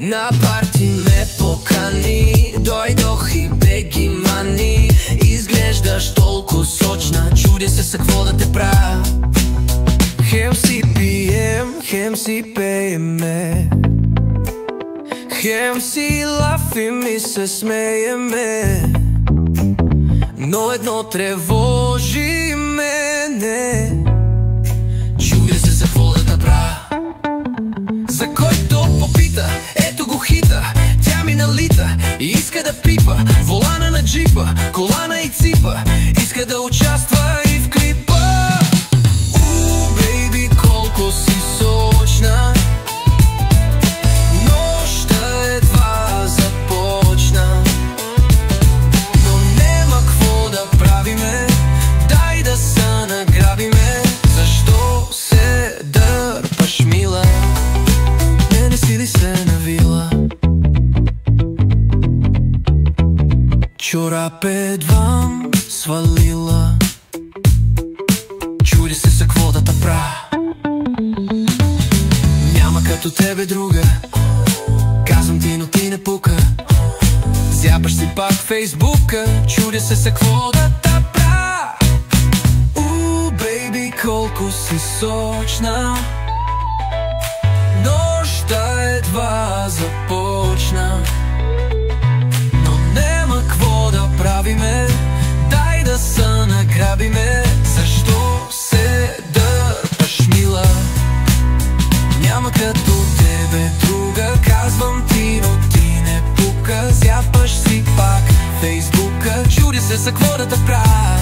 На парти ме покани, дойдох и беги мани. Изглеждаш толкова сочна, чудя се какво да те правя. Хем си пием, хем си пееме, хем си лафим и се смееме, но едно тревожи мене. Чудя се за какво да направя. За който попита, ето го хита, тя ми налита и иска да пипа волана на джипа, колана и ципа, иска да участва и в клипа. Бейби, колко си сочна, нощта едва започна, но нема какво да правиме, дай да се награбиме. Защо се дърпаш, мила? Не си ли се навила? Чорап едвам свалила, чуди се за какво да та правя. Няма като тебе друга, казвам ти, но ти не пука. Зяпаш си пак фейсбука, чудя се за какво да та правя. Бейби, колко си сочна, нощта едва започна, но нема какво да правиме, дай да се награбиме. Защо се дърпаш, мила? Няма като тебе друга, казвам ти, но ти не пука. Зяпаш си пак фейсбука, чуди се за какво да те правя.